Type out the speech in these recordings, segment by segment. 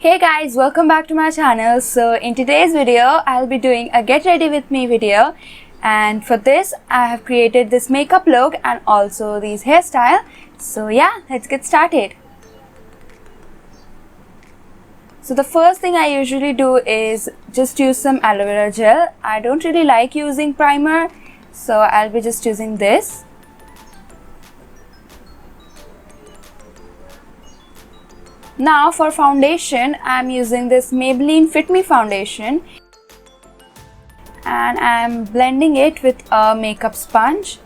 Hey guys, welcome back to my channel. So in today's video I'll be doing a get ready with me video, and for this I have created this makeup look and also these hairstyle. So yeah, let's get started. So the first thing I usually do is just use some aloe vera gel. I don't really like using primer, so I'll be just using this. Now for foundation, I'm using this Maybelline Fit Me foundation and I'm blending it with a makeup sponge.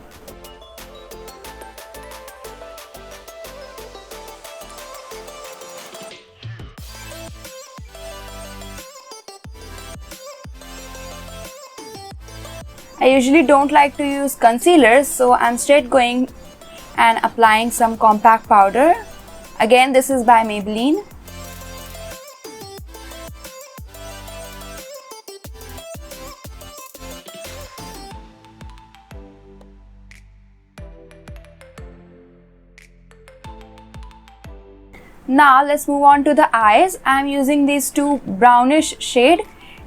I usually don't like to use concealer, so I'm straight going and applying some compact powder. Again, this is by Maybelline. Now let's move on to the eyes. I'm using these two brownish shade.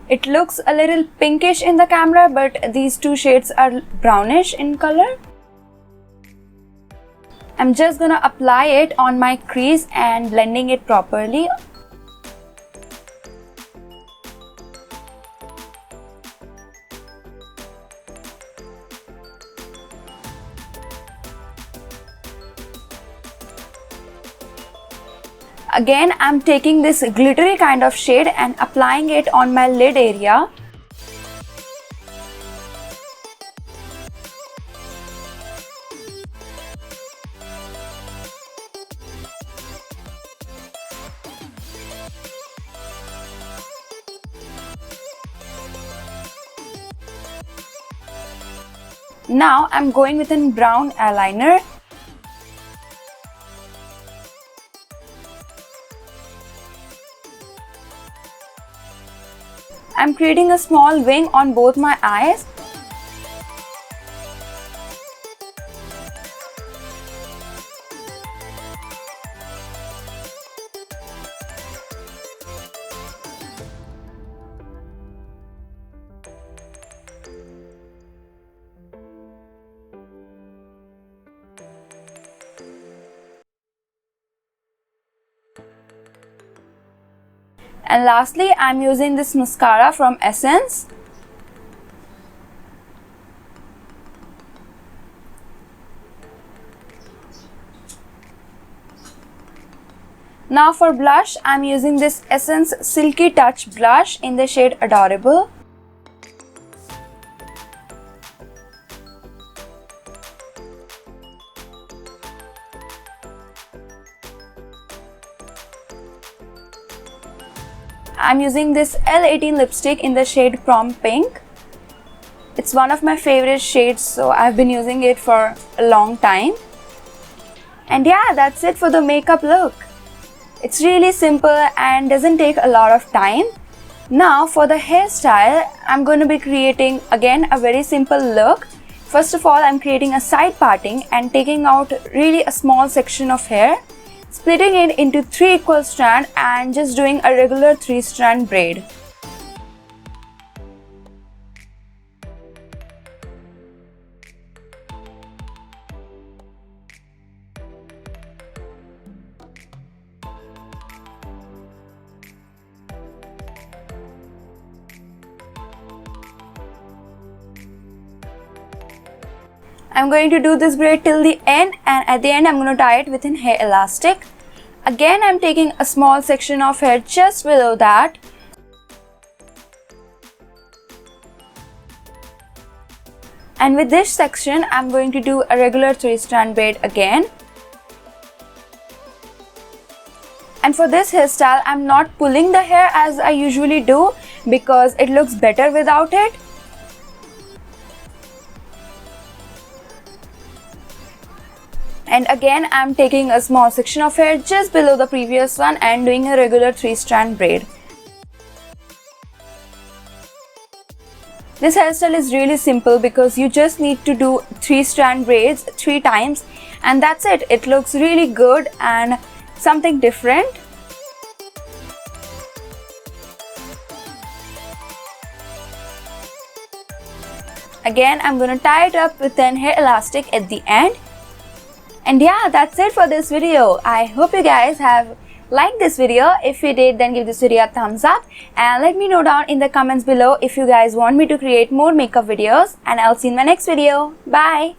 It looks a little pinkish in the camera, but these two shades are brownish in color. I'm just gonna apply it on my crease and blending it properly. Again, I'm taking this glittery kind of shade and applying it on my lid area. Now I'm going with a brown eyeliner. I'm creating a small wing on both my eyes. And lastly, I'm using this mascara from Essence. Now for blush, I'm using this Essence Silky Touch blush in the shade Adorable. I'm using this L18 lipstick in the shade Prom Pink. It's one of my favorite shades, so I've been using it for a long time. And yeah, that's it for the makeup look. It's really simple and doesn't take a lot of time. Now for the hairstyle, I'm going to be creating again a very simple look. First of all, I'm creating a side parting and taking out really a small section of hair, splitting it into 3 equal strands and just doing a regular 3-strand braid. I'm going to do this braid till the end, and at the end I'm going to tie it with a hair elastic. Again, I'm taking a small section of hair just below that. And with this section, I'm going to do a regular 3-strand braid again. And for this hairstyle, I'm not pulling the hair as I usually do because it looks better without it. And again, I'm taking a small section of hair just below the previous one and doing a regular 3-strand braid. This hairstyle is really simple because you just need to do 3-strand braids 3 times and that's it. It looks really good and something different. Again, I'm gonna tie it up with an hair elastic at the end. And yeah, that's it for this video. I hope you guys have liked this video. If you did, then give this video a thumbs up and let me know down in the comments below if you guys want me to create more makeup videos, and I'll see you in my next video. Bye.